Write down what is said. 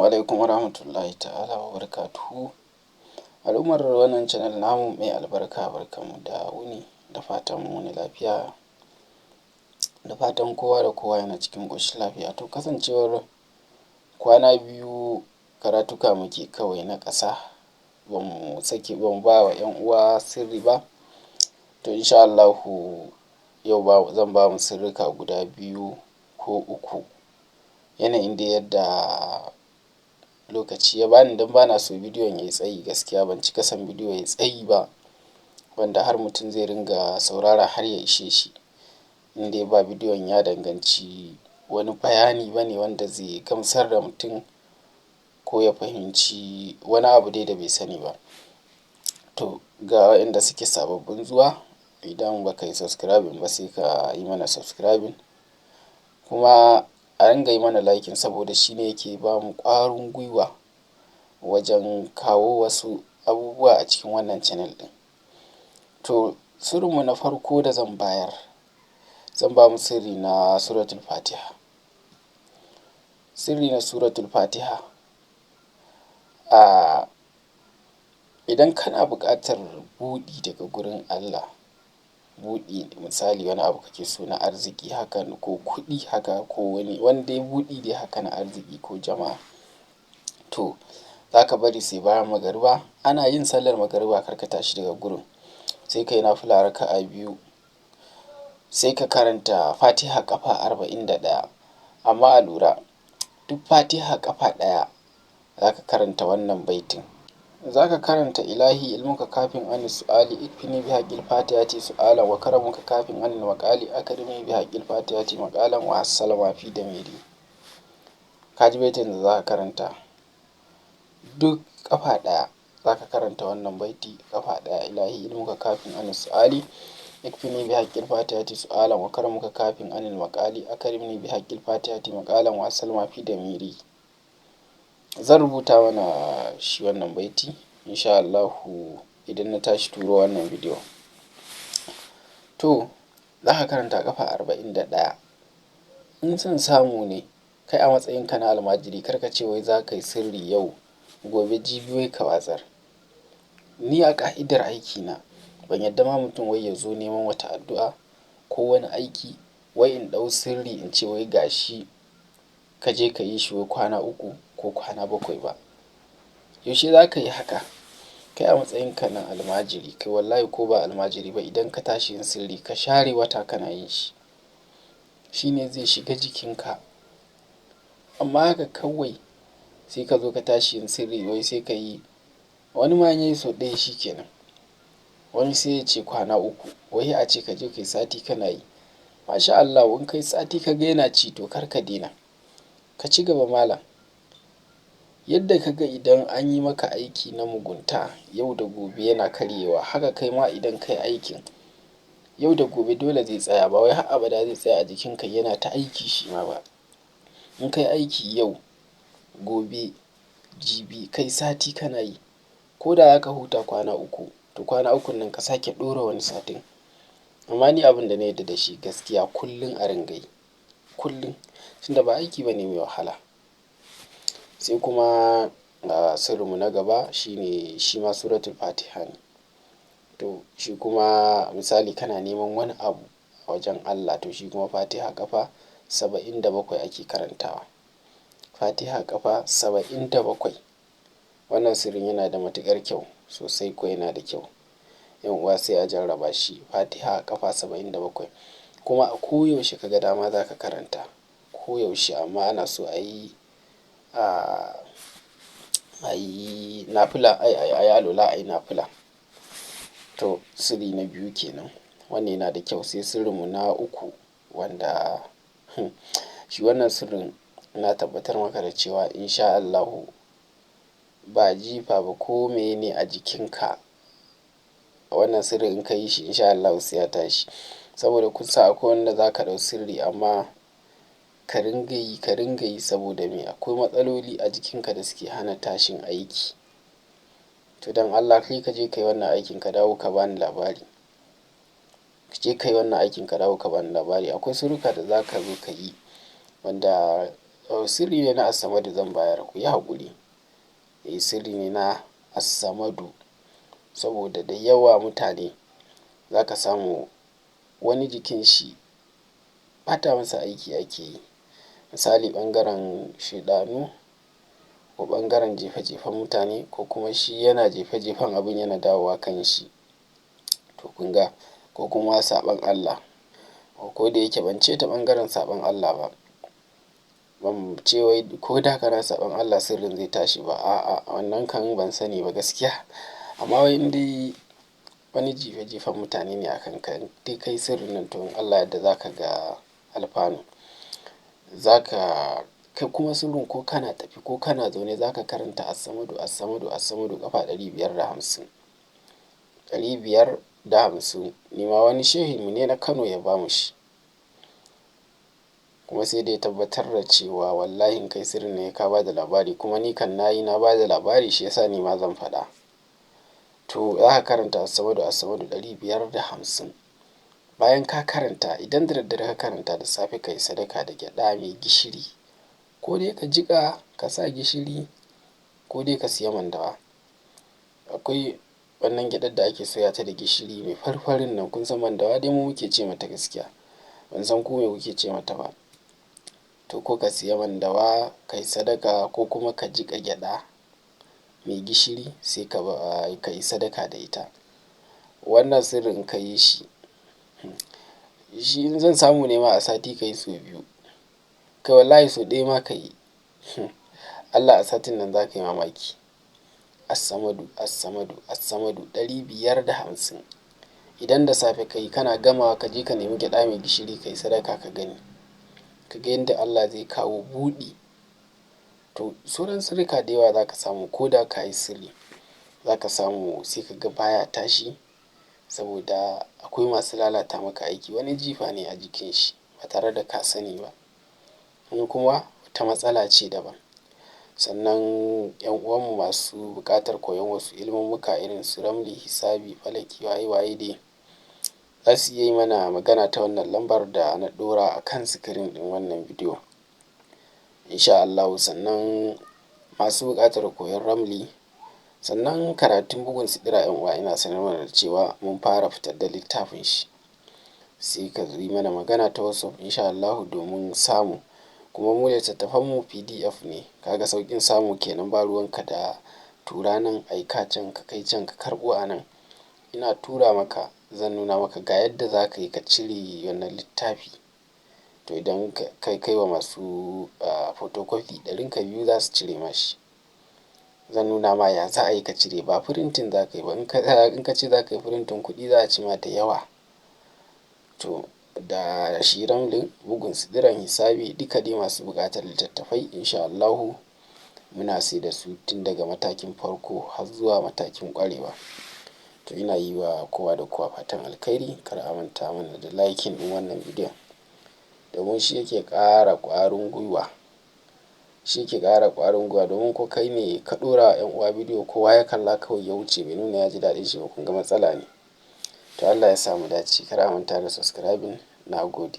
Alaikum warahmatullahi ta'ala wa barakatuhu. Al'ummar wannan channel namu mai albarka, barkanmu da wuni, da fatan mu wuni lafiya, da fatan kowa da kowa yana cikin ƙoshin lafiya. To kasancewar kwana biyu karatuka muke kawai na ƙasa, ba mu ba wa 'yan uwa sirri ba, to insha Allahu yau zan ba mu sirrika guda biyu ko uku, yanayin da yadda lokaci ya bani, don bana so bidiyon ya yi tsayi. Gaskiya ban cika son bidiyo ya yi tsayi ba, wanda har mutum zai ringa saurara har ya ishe shi, in dai ba bidiyon ya danganci wani bayani ba ne wanda zai gamsar da mutum ko ya fahimci wani abu dai da bai sani ba. To ga waɗanda suke sababbin zuwa, idan ba ka yi subscribing ba sai ka yi mana subscribing, kuma a ringa yi mana liking, saboda shi ne yake ba mu ƙwarin gwiwa wajen kawo wasu abubuwa a cikin wannan channel ɗin. To sirrinmu na farko da zan bayar, zan ba mu sirri na suratul Fatiha. Sirri na suratul Fatiha, idan kana buƙatar buɗi daga gurin Allah, buɗi misali wani abu kake so na arziki haka, ko kuɗi haka, ko wani dai buɗi dai haka na arziki ko jama'a, to za ka bari sai bayan magariba. Ana yin sallar magariba kar ka tashi daga gurin, sai ka yi nafila raka'a biyu, sai ka karanta Fatiha ƙafa 41. Amma a lura, duk Fatiha ƙafa ɗaya za ka karanta wannan baitin. Za ka karanta ilahi ilmuka kafin an su'ali, ikfini bi haƙƙil fatihati su'alan, wa karamuka kafin an maƙali, akarimi bi haƙƙil fatihati maƙalan, wa assalama fi damiri. Ka ji baitin da za ka karanta, duk ƙafa ɗaya za ka karanta wannan baiti ƙafa ɗaya. Ilahi ilmuka kafin an su'ali, ikfini bi haƙƙil fatihati su'alan, wa karamuka kafin an maƙali, akarimni bi haƙƙil fatihati maƙalan, wa assalama fi damiri. Zan rubuta mana shi wannan baiti insha Allahu idan na tashi turo wannan bidiyo. To za ka karanta ƙafa 41. In son samu ne, kai a matsayinka na almajiri, kar ka ce wai za ka yi sirri yau, gobe jibi wai ka watsar. Ni a ƙa'idar aikina ban yadda ma mutum wai ya zo neman wata addu'a ko wani aiki, wai in ɗau sirri in ce wai ga shi ka je ka yi shi wai kwana 3 ko kwana 7 ba. Yaushe za ka yi haka? Kai a matsayinka na almajiri, kai wallahi ko ba almajiri ba, idan ka tashi yin sirri ka share wata kana yin shi, shi ne zai shiga jikinka. Amma haka kawai sai ka zo ka tashi yin sirri wai sai ka yi, wani ma in ya yi sau ɗaya shi kenan, wani sai ya ce kwana 3, wai a ce ka je ka yi sati kana yi. Masha Allah, in kai sati ka ga yana ci, to kar ka daina, ka ci gaba malam. Yadda ka ga idan an yi maka aiki na mugunta yau da gobe yana karyewa, haka kai ma idan ka yi aikin yau da gobe dole zai tsaya, ba wai har abada zai tsaya a jikinka yana ta aiki shi ma ba. In ka yi aiki yau, gobe, jibi, kai sati kana yi, ko da za ka huta kwana 3, to kwana 3 nan ka sake ɗora wani satin. Amma ni abin da na yarda da shi gaskiya, kullum a ringa yi, kullum, tunda ba aiki ba ne mai wahala. Sai kuma sirrinmu na gaba shine shi ma suratul Fatiha ne. To shi kuma misali kana neman wani abu a wajen Allah, to shi kuma Fatiha ƙafa 77 ake karantawa. Fatiha ƙafa 77. Wannan sirrin yana da matuƙar kyau sosai, ko yana da kyau. 'Yan uwa sai a jarraba shi, Fatiha ƙafa 77. Kuma a koyaushe ka ga dama za ka karanta, koyaushe, amma ana so a yi nafila, a yi alwala, a yi nafila. To sirri na biyu kenan, wannan yana da kyau. Sai sirrinmu na uku, wanda shi wannan sirrin na tabbatar maka da cewa insha Allahu ba jifa ba ko meye ne a jikinka, wannan sirrin in ka yi shi insha Allahu sai ya tashi. Saboda kun sa akwai wanda za ka ɗau sirri amma ka ringa yi saboda me? Akwai matsaloli a jikinka da suke hana tashin aiki. To don Allah kai ka je ka yi wannan aikin ka dawo ka bani labari. Ka je ka yi wannan aikin ka dawo ka bani labari. Akwai sirrika da za ka zo ka yi wanda sirri ne na as-samadu zan bayar, ku yi haƙuri. Sirri ne na as-samadu, saboda da yawa mutane za ka samu wani jikin shi ɓata masa aiki ake yi. Misali ɓangaren shaidanu ko ɓangaren jefe-jefen mutane, ko kuma shi yana jefe-jefen abin yana dawowa kan shi. To kun ga, ko kuma saɓon Allah. Ko da yake ban ce ta ɓangaren saɓon Allah ba, ban ce wai ko da kana saɓon Allah sirrin zai tashi ba, a'a wannan kan ban sani ba gaskiya. Amma wai in dai wani jefe-jefen mutane ne a kanka, in dai kai sirrin nan to in Allah yadda za ka ga alfanu. Za ka kai kuma sirrin ko kana tafi ko kana zaune za ka karanta as-samadu as-samadu as-samadu ƙafa 550. 550 ni ma wani shehinmu ne na Kano ya ba mu shi. Kuma sai da ya tabbatar da cewa wallahi in kai sirrin ne ka ba da labari, kuma ni kan nayi na ba da labari, shi yasa ni ma zan faɗa. To za ka karanta as-samadu as-samadu 550. Bayan ka karanta, idan da daddare ka karanta, da safe ka yi sadaka da gyaɗa mai gishiri. Ko dai ka jiƙa ka sa gishiri, ko dai ka siya mandawa. Akwai wannan gyaɗar da ake soya ta da gishiri mai farfarin nan, kun san mandawa dai mu muke ce mata gaskiya. Ban san ku me kuke ce mata ba. To ko ka siya mandawa ka yi sadaka, ko kuma ka jiƙa gyaɗa mai gishiri sai ka yi sadaka da ita. Wannan sirrin ka yi shi, shi in zan samu nema a sati ka yi sau biyu. Kai wallahi sau ɗaya ma ka yi. Allah a satin nan za ka yi mamaki. As-samadu as-samadu as-samadu 550. Idan da safe ka yi kana gamawa ka je ka nemi gyaɗa mai gishiri ka yi sadaka ka gani. Ka ga yadda Allah zai kawo buɗi. To sauran sirrika da yawa za ka samu ko da ka yi sirri, za ka samu sai ka ga baya tashi, saboda akwai masu lalata maka aiki. Wani jifa ne a jikin shi ba tare da ka sani ba. Wani kuma wata matsala ce daban. Sannan 'yan uwanmu masu buƙatar koyon wasu ilmummuka irin su Ramli, hisabi, falaki, waye-waye dai, za su iya yi mana magana ta wannan lambar da na ɗora a kan sikirin ɗin wannan bidiyo. Insha Allahu. Sannan masu buƙatar koyon Ramli, sannan karatun bugun sidira 'yan uwa, ina sanar mana da cewa mun fara fitar da littafin shi. Sai ka yi mana magana ta WhatsApp insha Allahu domin samu. Kuma mu littattafanmu PDF ne. Kaga sauƙin samu kenan, ba ruwanka da tura nan aika can ka kai can ka karɓo a nan. Ina tura maka, zan nuna maka ga yadda za ka yi ka cire wannan littafi. To idan ka kai wa masu photocopy ɗarinka biyu za su cire ma shi. Zan nuna ma ya za a yi ka cire, ba firintin za ka yi ba. In ka ce za ka yi firintin, kuɗi za a ci ma da yawa. To da shi Ramlin, bugun sidiran, hisabi, duka dai masu buƙatar littattafai insha Allahu muna sai da su tun daga matakin farko har zuwa matakin ƙwarewa. To ina yi wa kowa da kowa fatan alkhairi. Kar a manta mana da liking ɗin wannan bidiyon, domin shi yake ƙara ƙwarin gwiwa. Shi yake ƙara ƙwarin gwiwa, domin ko kai ne ka ɗora wa 'yan uwa bidiyo kowa ya kalla kawai ya wuce bai nuna ya ji daɗin shi ba, kun ga matsala ne. To Allah ya sa mu dace. Kar a manta da subscribing. Na gode.